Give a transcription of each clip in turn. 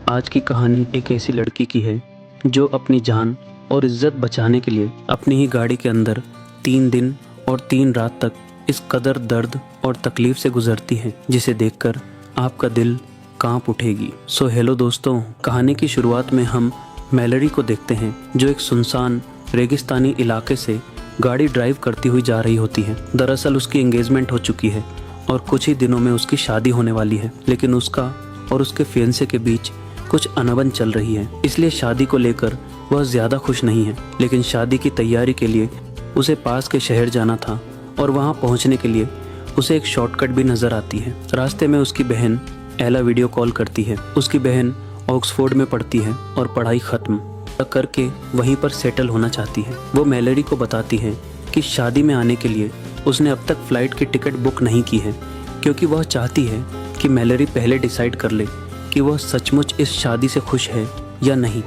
आज की कहानी एक ऐसी लड़की की है जो अपनी जान और इज्जत बचाने के लिए अपनी ही गाड़ी के अंदर 3 दिन और 3 रात तक इस कदर दर्द और तकलीफ से गुजरती है जिसे देखकर आपका दिल कांप उठेगी। सो हेलो दोस्तों, कहानी की शुरुआत में हम मैलरी को देखते हैं जो एक सुनसान रेगिस्तानी इलाके से गाड़ी ड्राइव करती हुई जा रही होती है। दरअसल उसकी एंगेजमेंट हो चुकी है और कुछ ही दिनों में उसकी शादी होने वाली है, लेकिन उसका और उसके फियांसे के बीच कुछ अनबन चल रही है, इसलिए शादी को लेकर वह ज़्यादा खुश नहीं है। लेकिन शादी की तैयारी के लिए उसे पास के शहर जाना था और वहां पहुंचने के लिए उसे एक शॉर्टकट भी नज़र आती है। रास्ते में उसकी बहन एला वीडियो कॉल करती है। उसकी बहन ऑक्सफोर्ड में पढ़ती है और पढ़ाई ख़त्म करके वहीं पर सेटल होना चाहती है। वो मैलरी को बताती है कि शादी में आने के लिए उसने अब तक फ़्लाइट की टिकट बुक नहीं की है, क्योंकि वह चाहती है कि मैलरी पहले डिसाइड कर ले कि वह सचमुच इस शादी से खुश है या नहीं।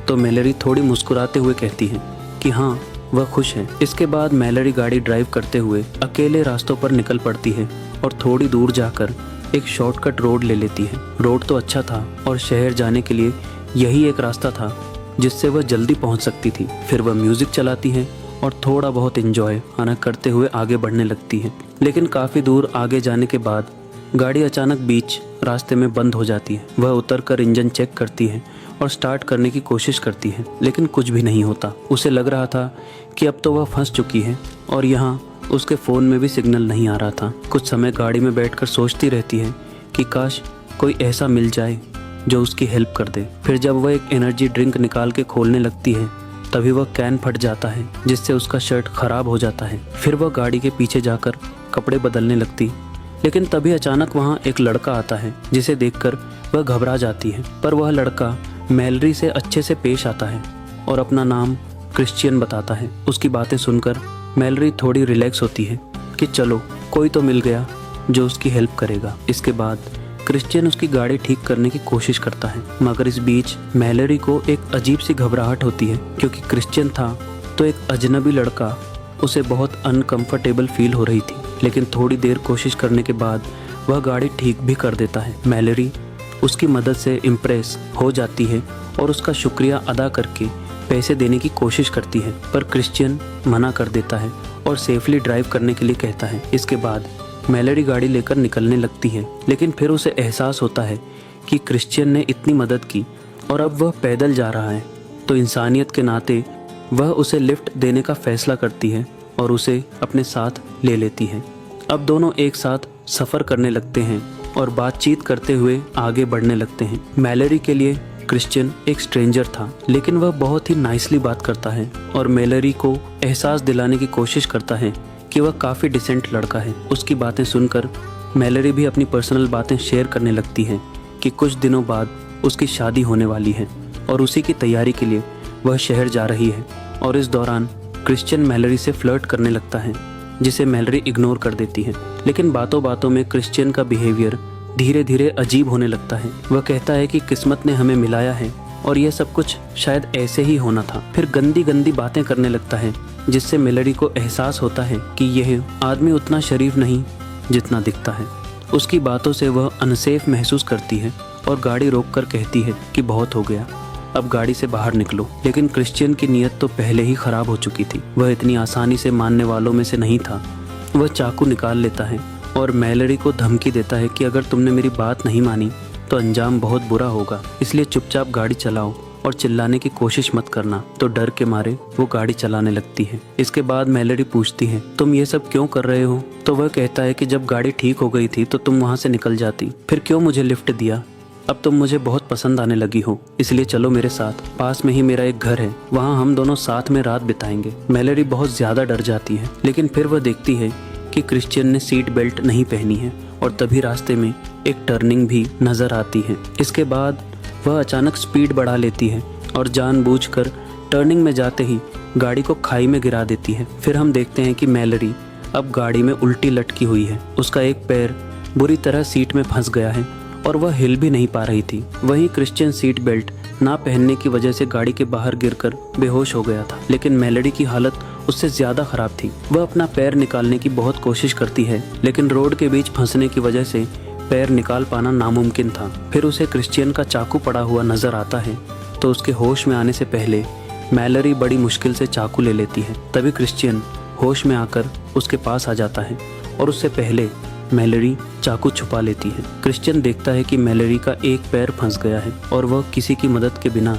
तो मैलरी थोड़ी मुस्कुराते हुए कहती है कि हाँ, वह खुश है। इसके बाद मैलरी गाड़ी ड्राइव करते हुए अकेले रास्तों पर निकल पड़ती है और थोड़ी दूर जाकर एक शॉर्टकट रोड ले लेती है। रोड तो अच्छा था और शहर जाने के लिए यही एक रास्ता था जिससे वह जल्दी पहुंच सकती थी। फिर वह म्यूजिक चलाती है और थोड़ा बहुत एंजॉय करते हुए आगे बढ़ने लगती है। लेकिन काफ़ी दूर आगे जाने के बाद गाड़ी अचानक बीच रास्ते में बंद हो जाती है। वह उतरकर इंजन चेक करती है और स्टार्ट करने की कोशिश करती है, लेकिन कुछ भी नहीं होता। उसे लग रहा था कि अब तो वह फंस चुकी है और यहाँ उसके फ़ोन में भी सिग्नल नहीं आ रहा था। कुछ समय गाड़ी में बैठकर सोचती रहती है कि काश कोई ऐसा मिल जाए जो उसकी हेल्प कर दे। फिर जब वह एक एनर्जी ड्रिंक निकाल के खोलने लगती है तभी वह कैन फट जाता है जिससे उसका शर्ट खराब हो जाता है। फिर वह गाड़ी के पीछे जाकर कपड़े बदलने लगती, लेकिन तभी अचानक वहाँ एक लड़का आता है जिसे देखकर वह घबरा जाती है। पर वह लड़का मैलरी से अच्छे से पेश आता है और अपना नाम क्रिश्चियन बताता है। उसकी बातें सुनकर मैलरी थोड़ी रिलैक्स होती है कि चलो कोई तो मिल गया जो उसकी हेल्प करेगा। इसके बाद क्रिश्चियन उसकी गाड़ी ठीक करने की कोशिश करता है, मगर इस बीच मैलरी को एक अजीब सी घबराहट होती है, क्योंकि क्रिश्चियन था तो एक अजनबी लड़का उसे बहुत अनकंफर्टेबल फील हो रही थी। लेकिन थोड़ी देर कोशिश करने के बाद वह गाड़ी ठीक भी कर देता है। मैलरी उसकी मदद से इम्प्रेस हो जाती है और उसका शुक्रिया अदा करके पैसे देने की कोशिश करती है, पर क्रिश्चियन मना कर देता है और सेफली ड्राइव करने के लिए कहता है। इसके बाद मैलरी गाड़ी लेकर निकलने लगती है, लेकिन फिर उसे एहसास होता है कि क्रिश्चियन ने इतनी मदद की और अब वह पैदल जा रहा है, तो इंसानियत के नाते वह उसे लिफ्ट देने का फैसला करती है और उसे अपने साथ ले लेती है। अब दोनों एक साथ सफ़र करने लगते हैं और बातचीत करते हुए आगे बढ़ने लगते हैं। मैलरी के लिए क्रिश्चियन एक स्ट्रेंजर था, लेकिन वह बहुत ही नाइसली बात करता है और मैलरी को एहसास दिलाने की कोशिश करता है कि वह काफ़ी डिसेंट लड़का है। उसकी बातें सुनकर मैलरी भी अपनी पर्सनल बातें शेयर करने लगती है कि कुछ दिनों बाद उसकी शादी होने वाली है और उसी की तैयारी के लिए वह शहर जा रही है। और इस दौरान क्रिश्चियन मैलरी से फ्लर्ट करने लगता है, जिसे मैलरी इग्नोर कर देती है। लेकिन बातों बातों में क्रिश्चियन का बिहेवियर धीरे धीरे अजीब होने लगता है। वह कहता है कि किस्मत ने हमें मिलाया है और यह सब कुछ शायद ऐसे ही होना था। फिर गंदी गंदी बातें करने लगता है, जिससे मैलरी को एहसास होता है कि यह आदमी उतना शरीफ नहीं जितना दिखता है। उसकी बातों से वह अनसेफ महसूस करती है और गाड़ी रोककर कहती है कि बहुत हो गया, अब गाड़ी से बाहर निकलो। लेकिन क्रिश्चियन की नीयत तो पहले ही खराब हो चुकी थी। वह इतनी आसानी से मानने वालों में से नहीं था। वह चाकू निकाल लेता है और मैलरी को धमकी देता है कि अगर तुमने मेरी बात नहीं मानी तो अंजाम बहुत बुरा होगा, इसलिए चुपचाप गाड़ी चलाओ और चिल्लाने की कोशिश मत करना। तो डर के मारे वो गाड़ी चलाने लगती है। इसके बाद मैलरी पूछती है, तुम ये सब क्यों कर रहे हो? तो वह कहता है कि जब गाड़ी ठीक हो गई थी तो तुम वहाँ से निकल जाती, फिर क्यों मुझे लिफ्ट दिया? अब तुम मुझे बहुत पसंद आने लगी हो, इसलिए चलो मेरे साथ। पास में ही मेरा एक घर है, वहाँ हम दोनों साथ में रात बिताएंगे। मैलरी बहुत ज़्यादा डर जाती है, लेकिन फिर वह देखती है कि क्रिश्चियन ने सीट बेल्ट नहीं पहनी है और तभी रास्ते में एक टर्निंग भी नज़र आती है। इसके बाद वह अचानक स्पीड बढ़ा लेती है और जानबूझकर टर्निंग में जाते ही गाड़ी को खाई में गिरा देती है। फिर हम देखते हैं कि मैलरी अब गाड़ी में उल्टी लटकी हुई है। उसका एक पैर बुरी तरह सीट में फंस गया है और वह हिल भी नहीं पा रही थी। वहीं क्रिश्चियन सीट बेल्ट ना पहनने की वजह से गाड़ी के बाहर गिरकर बेहोश हो गया था, लेकिन मैलरी की हालत उससे ज़्यादा ख़राब थी। वह अपना पैर निकालने की बहुत कोशिश करती है, लेकिन रोड के बीच फंसने की वजह से पैर निकाल पाना नामुमकिन था। फिर उसे क्रिश्चियन का चाकू पड़ा हुआ नजर आता है तो उसके होश में आने से पहले मैलरी बड़ी मुश्किल से चाकू ले लेती है। तभी क्रिश्चियन होश में आकर उसके पास आ जाता है और उससे पहले मैलरी चाकू छुपा लेती है। क्रिश्चियन देखता है कि मैलरी का एक पैर फंस गया है और वह किसी की मदद के बिना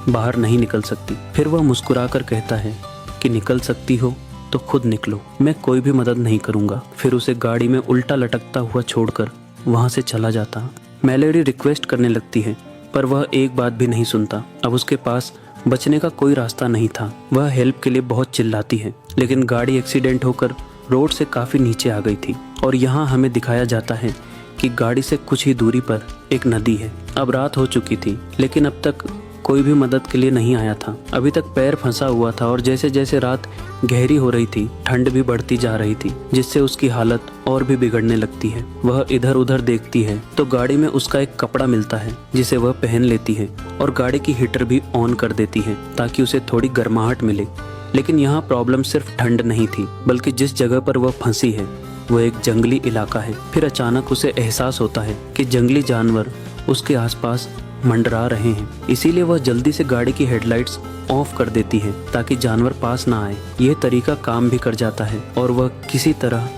बाहर नहीं निकल सकती। फिर वह मुस्कुराकर कहता है कि निकल सकती हो तो खुद निकलो, मैं कोई भी मदद नहीं करूंगा। फिर उसे गाड़ी में उल्टा लटकता हुआ छोड़कर वहां से चला जाता। मैलरी रिक्वेस्ट करने लगती है पर वह एक बात भी नहीं सुनता। अब उसके पास बचने का कोई रास्ता नहीं था। वह हेल्प के लिए बहुत चिल्लाती है लेकिन गाड़ी एक्सीडेंट होकर रोड से काफी नीचे आ गई थी और यहाँ हमें दिखाया जाता है कि गाड़ी से कुछ ही दूरी पर एक नदी है। अब रात हो चुकी थी लेकिन अब तक कोई भी मदद के लिए नहीं आया था। अभी तक पैर फंसा हुआ था और जैसे जैसे रात गहरी हो रही थी ठंड भी बढ़ती जा रही थी जिससे उसकी हालत और भी बिगड़ने लगती है। वह इधर उधर देखती है तो गाड़ी में उसका एक कपड़ा मिलता है जिसे वह पहन लेती है और गाड़ी की हीटर भी ऑन कर देती है ताकि उसे थोड़ी गर्माहट मिले। लेकिन यहाँ प्रॉब्लम सिर्फ ठंड नहीं थी बल्कि जिस जगह पर वह फंसी है वह एक जंगली इलाका है। फिर अचानक उसे एहसास होता है कि जंगली जानवर उसके आसपास मंडरा रहे हैं। इसीलिए वह जल्दी से गाड़ी की हेडलाइट्स ऑफ कर देती है ताकि जानवर पास ना आए। यह तरीका काम भी कर जाता है और वह किसी तरह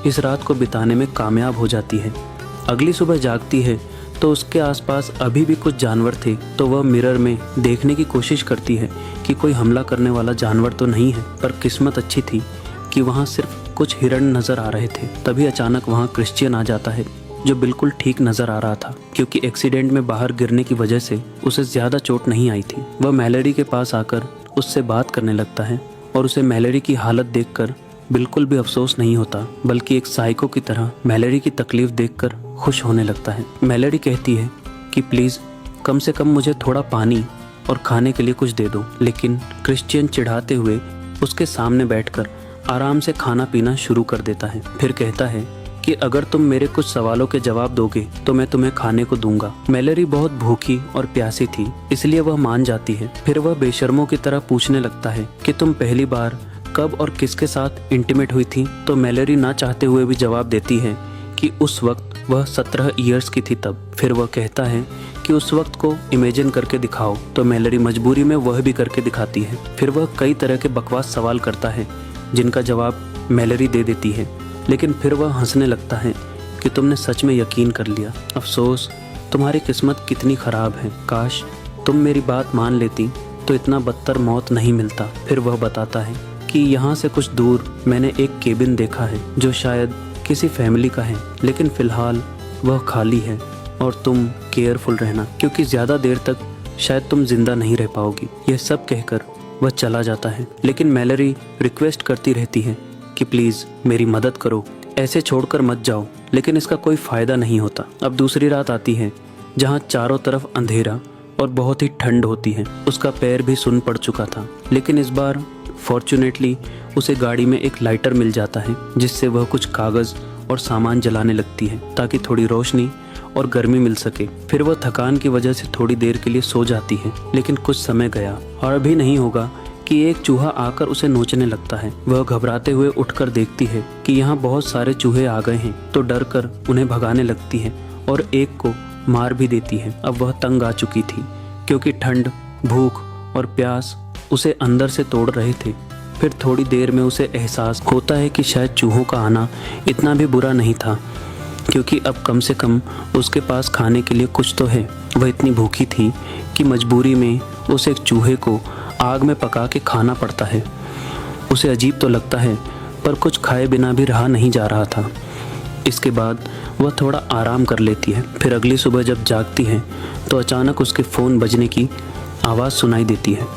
इस रात को बिताने में कामयाब हो जाती है। अगली सुबह जागती है तो उसके आसपास अभी भी कुछ जानवर थे तो वह मिरर में देखने की कोशिश करती है कि कोई हमला करने वाला जानवर तो नहीं है। पर किस्मत अच्छी थी कि वहाँ सिर्फ कुछ हिरण नजर आ रहे थे। तभी अचानक वहाँ क्रिश्चियन आ जाता है जो बिल्कुल ठीक नजर आ रहा था क्योंकि एक्सीडेंट में बाहर गिरने की वजह से उसे ज्यादा चोट नहीं आई थी। वह मैलरी के पास आकर उससे बात करने लगता है और उसे मैलरी की हालत देखकर बिल्कुल भी अफसोस नहीं होता बल्कि एक साइको की तरह मैलरी की तकलीफ देखकर खुश होने लगता है। मैलरी कहती है कि प्लीज कम से कम मुझे थोड़ा पानी और खाने के लिए कुछ दे दो। लेकिन क्रिश्चियन चिढ़ाते हुए उसके सामने बैठकर आराम से खाना पीना शुरू कर देता है। फिर कहता है कि अगर तुम मेरे कुछ सवालों के जवाब दोगे तो मैं तुम्हें खाने को दूंगा। मैलरी बहुत भूखी और प्यासी थी इसलिए वह मान जाती है। फिर वह बेशर्मों की तरह पूछने लगता है कि तुम पहली बार कब और किसके साथ इंटीमेट हुई थी। तो मैलरी ना चाहते हुए भी जवाब देती है कि उस वक्त वह 17 ईयर्स की थी तब। फिर वह कहता है कि उस वक्त को इमेजिन करके दिखाओ तो मैलरी मजबूरी में वह भी करके दिखाती है। फिर वह कई तरह के बकवास सवाल करता है जिनका जवाब मैलरी दे देती है लेकिन फिर वह हंसने लगता है कि तुमने सच में यकीन कर लिया। अफसोस, तुम्हारी किस्मत कितनी खराब है। काश तुम मेरी बात मान लेती तो इतना बदतर मौत नहीं मिलता। फिर वह बताता है कि यहाँ से कुछ दूर मैंने एक केबिन देखा है जो शायद किसी फैमिली का है लेकिन फिलहाल वह खाली है और तुम केयरफुल रहना क्योंकि ज़्यादा देर तक शायद तुम जिंदा नहीं रह पाओगी। यह सब कहकर वह चला जाता है लेकिन मैलरी रिक्वेस्ट करती रहती है कि प्लीज़ मेरी मदद करो, ऐसे छोड़कर मत जाओ। लेकिन इसका कोई फ़ायदा नहीं होता। अब दूसरी रात आती है जहाँ चारों तरफ अंधेरा और बहुत ही ठंड होती है। उसका पैर भी सुन पड़ चुका था लेकिन इस बार फॉर्चुनेटली उसे गाड़ी में एक लाइटर मिल जाता है जिससे वह कुछ कागज़ और सामान जलाने लगती है ताकि थोड़ी रोशनी और गर्मी मिल सके। फिर वह थकान की वजह से थोड़ी देर के लिए सो जाती है लेकिन कुछ समय गया और अभी नहीं होगा कि एक चूहा आकर उसे नोचने लगता है। वह घबराते हुए उठकर देखती है कि यहाँ बहुत सारे चूहे आ गए हैं तो डर कर उन्हें भगाने लगती है और एक को मार भी देती है। अब वह तंग आ चुकी थी क्योंकि ठंड, भूख और प्यास उसे अंदर से तोड़ रहे थे। फिर थोड़ी देर में उसे एहसास होता है कि शायद चूहों का आना इतना भी बुरा नहीं था क्योंकि अब कम से कम उसके पास खाने के लिए कुछ तो है। वह इतनी भूखी थी कि मजबूरी में उसे एक चूहे को आग में पका के खाना पड़ता है। उसे अजीब तो लगता है पर कुछ खाए बिना भी रहा नहीं जा रहा था। इसके बाद वह थोड़ा आराम कर लेती है। फिर अगली सुबह जब जागती है तो अचानक उसके फ़ोन बजने की आवाज़ सुनाई देती है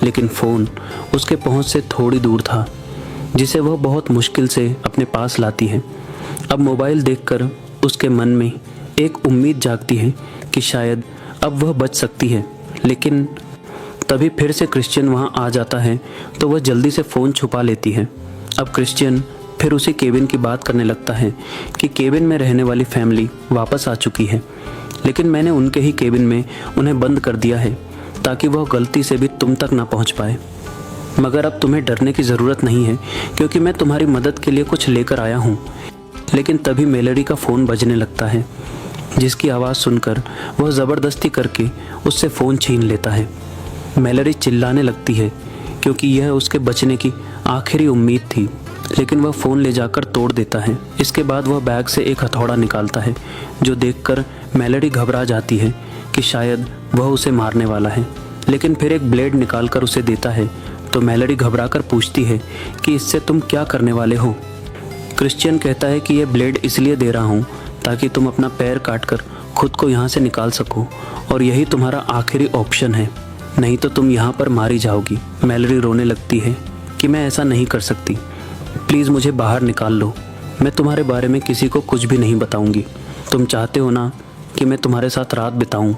लेकिन फ़ोन उसके पहुंच से थोड़ी दूर था जिसे वह बहुत मुश्किल से अपने पास लाती है। अब मोबाइल देखकर उसके मन में एक उम्मीद जागती है कि शायद अब वह बच सकती है। लेकिन तभी फिर से क्रिश्चियन वहाँ आ जाता है तो वह जल्दी से फ़ोन छुपा लेती है। अब क्रिश्चियन फिर उसी केबिन की बात करने लगता है कि केबिन में रहने वाली फैमिली वापस आ चुकी है लेकिन मैंने उनके ही केबिन में उन्हें बंद कर दिया है ताकि वह गलती से भी तुम तक ना पहुँच पाए। मगर अब तुम्हें डरने की ज़रूरत नहीं है क्योंकि मैं तुम्हारी मदद के लिए कुछ लेकर आया हूँ। लेकिन तभी मैलरी का फ़ोन बजने लगता है जिसकी आवाज़ सुनकर वह ज़बरदस्ती करके उससे फ़ोन छीन लेता है। मैलोरी चिल्लाने लगती है क्योंकि यह उसके बचने की आखिरी उम्मीद थी, लेकिन वह फ़ोन ले जाकर तोड़ देता है। इसके बाद वह बैग से एक हथौड़ा निकालता है, जो देखकर मैलोरी घबरा जाती है कि शायद वह उसे मारने वाला है, लेकिन फिर एक ब्लेड निकालकर उसे देता है तो मैलोरी घबराकर पूछती है कि इससे तुम क्या करने वाले हो। क्रिश्चियन कहता है कि यह ब्लेड इसलिए दे रहा हूँ ताकि तुम अपना पैर काटकर खुद को यहाँ से निकाल सको, और यही तुम्हारा आखिरी ऑप्शन है, नहीं तो तुम यहाँ पर मारी जाओगी। मैलोरी रोने लगती है कि मैं ऐसा नहीं कर सकती, प्लीज़ मुझे बाहर निकाल लो, मैं तुम्हारे बारे में किसी को कुछ भी नहीं बताऊँगी। तुम चाहते हो ना कि मैं तुम्हारे साथ रात बिताऊँ,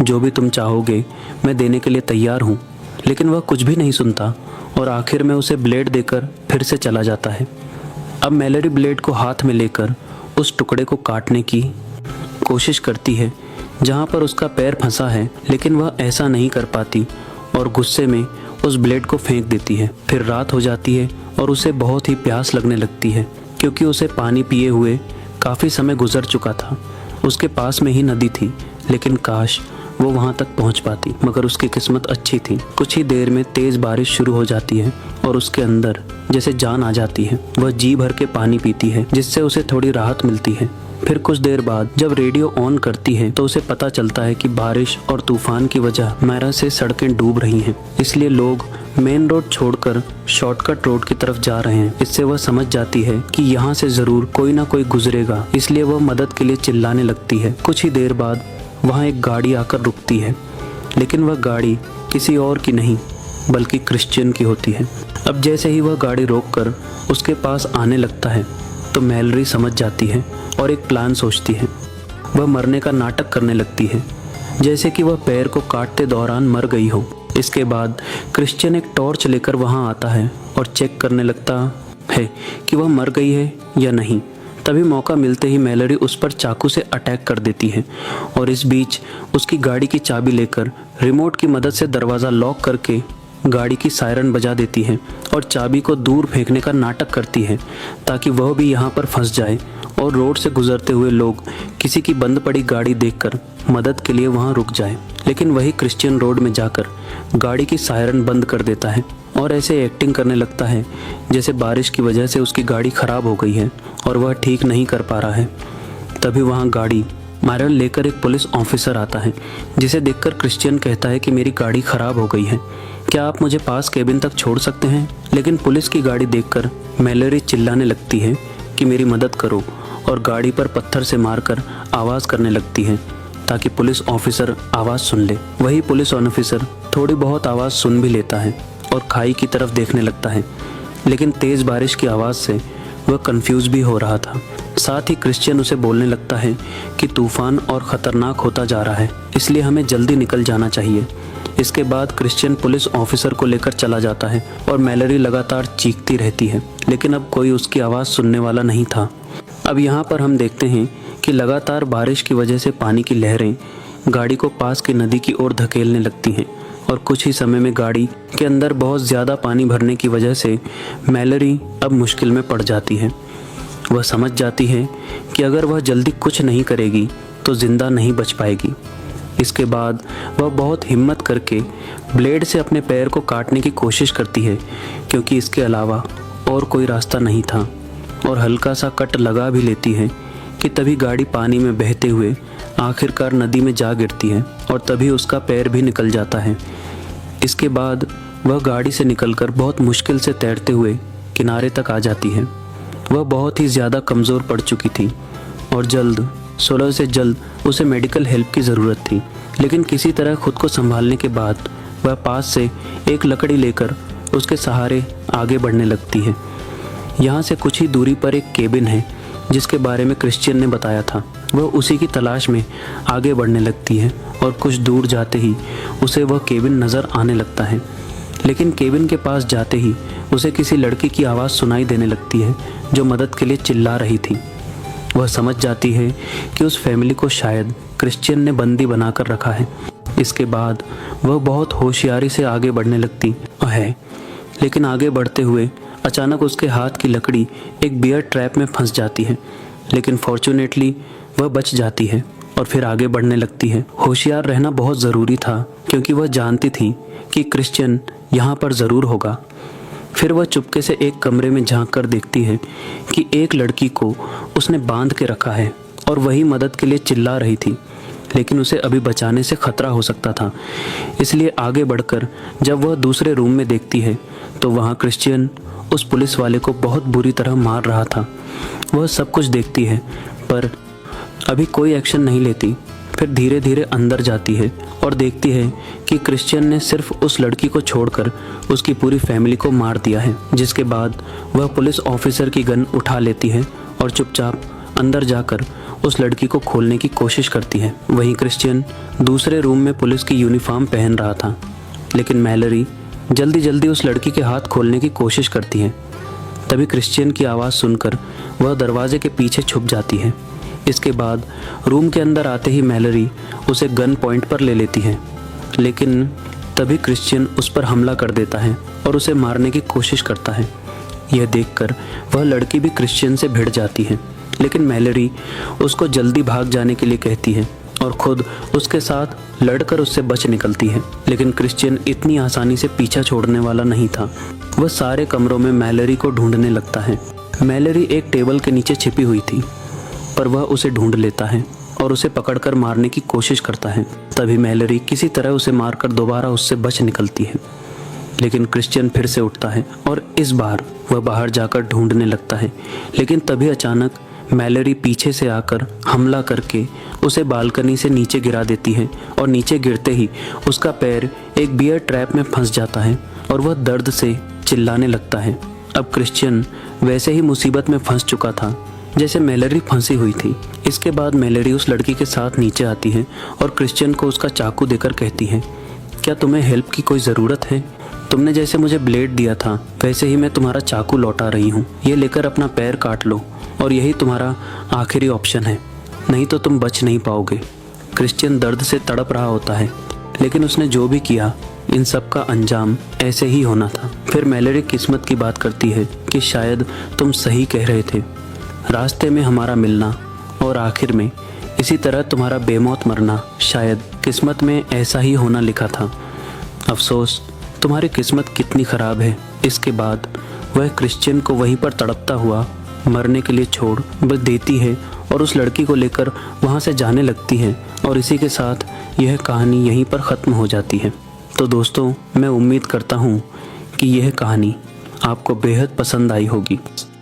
जो भी तुम चाहोगे मैं देने के लिए तैयार हूँ। लेकिन वह कुछ भी नहीं सुनता और आखिर में उसे ब्लेड देकर फिर से चला जाता है। अब मैलोरी ब्लेड को हाथ में लेकर उस टुकड़े को काटने की कोशिश करती है जहाँ पर उसका पैर फंसा है, लेकिन वह ऐसा नहीं कर पाती और गुस्से में उस ब्लेड को फेंक देती है। फिर रात हो जाती है और उसे बहुत ही प्यास लगने लगती है क्योंकि उसे पानी पिए हुए काफ़ी समय गुजर चुका था। उसके पास में ही नदी थी, लेकिन काश वो वहाँ तक पहुँच पाती, मगर उसकी किस्मत अच्छी थी। कुछ ही देर में तेज़ बारिश शुरू हो जाती है और उसके अंदर जैसे जान आ जाती है। वह जी भर के पानी पीती है जिससे उसे थोड़ी राहत मिलती है। फिर कुछ देर बाद जब रेडियो ऑन करती है तो उसे पता चलता है कि बारिश और तूफान की वजह मैरा से सड़कें डूब रही हैं, इसलिए लोग मेन रोड छोड़कर शॉर्टकट रोड की तरफ जा रहे हैं। इससे वह समझ जाती है कि यहाँ से ज़रूर कोई ना कोई गुजरेगा, इसलिए वह मदद के लिए चिल्लाने लगती है। कुछ ही देर बाद वहाँ एक गाड़ी आकर रुकती है, लेकिन वह गाड़ी किसी और की नहीं बल्कि क्रिश्चियन की होती है। अब जैसे ही वह गाड़ी रोककर उसके पास आने लगता है तो मैलोरी समझ जाती है और एक प्लान सोचती है। वह मरने का नाटक करने लगती है, जैसे कि वह पैर को काटते दौरान मर गई हो। इसके बाद क्रिश्चियन एक टॉर्च लेकर वहाँ आता है और चेक करने लगता है कि वह मर गई है या नहीं। तभी मौका मिलते ही मैलोरी उस पर चाकू से अटैक कर देती है और इस बीच उसकी गाड़ी की चाबी लेकर रिमोट की मदद से दरवाज़ा लॉक करके गाड़ी की सायरन बजा देती है और चाबी को दूर फेंकने का नाटक करती है ताकि वह भी यहाँ पर फंस जाए और रोड से गुजरते हुए लोग किसी की बंद पड़ी गाड़ी देखकर मदद के लिए वहाँ रुक जाए। लेकिन वही क्रिश्चियन रोड में जाकर गाड़ी की सायरन बंद कर देता है और ऐसे एक्टिंग करने लगता है जैसे बारिश की वजह से उसकी गाड़ी ख़राब हो गई है और वह ठीक नहीं कर पा रहा है। तभी वहाँ गाड़ी मायरल लेकर एक पुलिस ऑफिसर आता है, जिसे देखकर क्रिश्चियन कहता है कि मेरी गाड़ी ख़राब हो गई है, क्या आप मुझे पास केबिन तक छोड़ सकते हैं। लेकिन पुलिस की गाड़ी देखकर मैलोरी चिल्लाने लगती है कि मेरी मदद करो और गाड़ी पर पत्थर से मारकर आवाज़ करने लगती है ताकि पुलिस ऑफिसर आवाज़ सुन ले। वही पुलिस ऑफिसर थोड़ी बहुत आवाज़ सुन भी लेता है और खाई की तरफ देखने लगता है, लेकिन तेज़ बारिश की आवाज़ से वह कंफ्यूज भी हो रहा था। साथ ही क्रिश्चियन उसे बोलने लगता है कि तूफान और ख़तरनाक होता जा रहा है, इसलिए हमें जल्दी निकल जाना चाहिए। इसके बाद क्रिश्चियन पुलिस ऑफिसर को लेकर चला जाता है और मैलोरी लगातार चीखती रहती है, लेकिन अब कोई उसकी आवाज़ सुनने वाला नहीं था। अब यहाँ पर हम देखते हैं कि लगातार बारिश की वजह से पानी की लहरें गाड़ी को पास की नदी की ओर धकेलने लगती हैं और कुछ ही समय में गाड़ी के अंदर बहुत ज़्यादा पानी भरने की वजह से मैलोरी अब मुश्किल में पड़ जाती है। वह समझ जाती है कि अगर वह जल्दी कुछ नहीं करेगी तो ज़िंदा नहीं बच पाएगी। इसके बाद वह बहुत हिम्मत करके ब्लेड से अपने पैर को काटने की कोशिश करती है, क्योंकि इसके अलावा और कोई रास्ता नहीं था, और हल्का सा कट लगा भी लेती है कि तभी गाड़ी पानी में बहते हुए आखिरकार नदी में जा गिरती है और तभी उसका पैर भी निकल जाता है। इसके बाद वह गाड़ी से निकलकर बहुत मुश्किल से तैरते हुए किनारे तक आ जाती है। वह बहुत ही ज़्यादा कमज़ोर पड़ चुकी थी और सुलह से जल्द उसे मेडिकल हेल्प की ज़रूरत थी, लेकिन किसी तरह खुद को संभालने के बाद वह पास से एक लकड़ी लेकर उसके सहारे आगे बढ़ने लगती है। यहाँ से कुछ ही दूरी पर एक केबिन है जिसके बारे में क्रिश्चियन ने बताया था। वह उसी की तलाश में आगे बढ़ने लगती है और कुछ दूर जाते ही उसे वह केबिन नज़र आने लगता है, लेकिन केबिन के पास जाते ही उसे किसी लड़की की आवाज़ सुनाई देने लगती है जो मदद के लिए चिल्ला रही थी। वह समझ जाती है कि उस फैमिली को शायद क्रिश्चियन ने बंदी बनाकर रखा है। इसके बाद वह बहुत होशियारी से आगे बढ़ने लगती है, लेकिन आगे बढ़ते हुए अचानक उसके हाथ की लकड़ी एक बियर ट्रैप में फंस जाती है, लेकिन फॉर्चुनेटली वह बच जाती है और फिर आगे बढ़ने लगती है। होशियार रहना बहुत ज़रूरी था क्योंकि वह जानती थी कि क्रिश्चियन यहाँ पर ज़रूर होगा। फिर वह चुपके से एक कमरे में झांक कर देखती है कि एक लड़की को उसने बांध के रखा है और वही मदद के लिए चिल्ला रही थी, लेकिन उसे अभी बचाने से खतरा हो सकता था। इसलिए आगे बढ़कर जब वह दूसरे रूम में देखती है तो वहाँ क्रिश्चियन उस पुलिस वाले को बहुत बुरी तरह मार रहा था। वह सब कुछ देखती है पर अभी कोई एक्शन नहीं लेती। फिर धीरे धीरे अंदर जाती है और देखती है कि क्रिश्चियन ने सिर्फ उस लड़की को छोड़कर उसकी पूरी फैमिली को मार दिया है। जिसके बाद वह पुलिस ऑफिसर की गन उठा लेती है और चुपचाप अंदर जाकर उस लड़की को खोलने की कोशिश करती है। वहीं क्रिश्चियन दूसरे रूम में पुलिस की यूनिफॉर्म पहन रहा था, लेकिन मैलरी जल्दी जल्दी उस लड़की के हाथ खोलने की कोशिश करती है। तभी क्रिश्चियन की आवाज़ सुनकर वह दरवाजे के पीछे छुप जाती है। इसके बाद रूम के अंदर आते ही मैलरी उसे गन पॉइंट पर ले लेती है, लेकिन तभी क्रिश्चियन उस पर हमला कर देता है और उसे मारने की कोशिश करता है। यह देखकर वह लड़की भी क्रिश्चियन से भिड़ जाती है, लेकिन मैलरी उसको जल्दी भाग जाने के लिए कहती है और खुद उसके साथ लड़कर उससे बच निकलती है। लेकिन क्रिश्चियन इतनी आसानी से पीछा छोड़ने वाला नहीं था। वह सारे कमरों में मैलरी को ढूंढने लगता है। मैलरी एक टेबल के नीचे छिपी हुई थी, पर वह उसे ढूंढ लेता है और उसे पकड़कर मारने की कोशिश करता है। तभी मैलरी किसी तरह उसे मारकर दोबारा उससे बच निकलती है, लेकिन क्रिश्चियन फिर से उठता है और इस बार वह बाहर जाकर ढूंढने लगता है। लेकिन तभी अचानक मैलरी पीछे से आकर हमला करके उसे बालकनी से नीचे गिरा देती है और नीचे गिरते ही उसका पैर एक बियर ट्रैप में फंस जाता है और वह दर्द से चिल्लाने लगता है। अब क्रिश्चियन वैसे ही मुसीबत में फंस चुका था जैसे मैलरी फंसी हुई थी। इसके बाद मैलरी उस लड़की के साथ नीचे आती है और क्रिश्चियन को उसका चाकू देकर कहती है, क्या तुम्हें हेल्प की कोई ज़रूरत है? तुमने जैसे मुझे ब्लेड दिया था वैसे ही मैं तुम्हारा चाकू लौटा रही हूँ। ये लेकर अपना पैर काट लो और यही तुम्हारा आखिरी ऑप्शन है, नहीं तो तुम बच नहीं पाओगे। क्रिश्चियन दर्द से तड़प रहा होता है, लेकिन उसने जो भी किया इन सब का अंजाम ऐसे ही होना था। फिर मैलरी किस्मत की बात करती है कि शायद तुम सही कह रहे थे, रास्ते में हमारा मिलना और आखिर में इसी तरह तुम्हारा बेमौत मरना शायद किस्मत में ऐसा ही होना लिखा था। अफसोस तुम्हारी किस्मत कितनी ख़राब है। इसके बाद वह क्रिश्चियन को वहीं पर तड़पता हुआ मरने के लिए छोड़ बस देती है और उस लड़की को लेकर वहाँ से जाने लगती है और इसी के साथ यह कहानी यहीं पर ख़त्म हो जाती है। तो दोस्तों, मैं उम्मीद करता हूँ कि यह कहानी आपको बेहद पसंद आई होगी।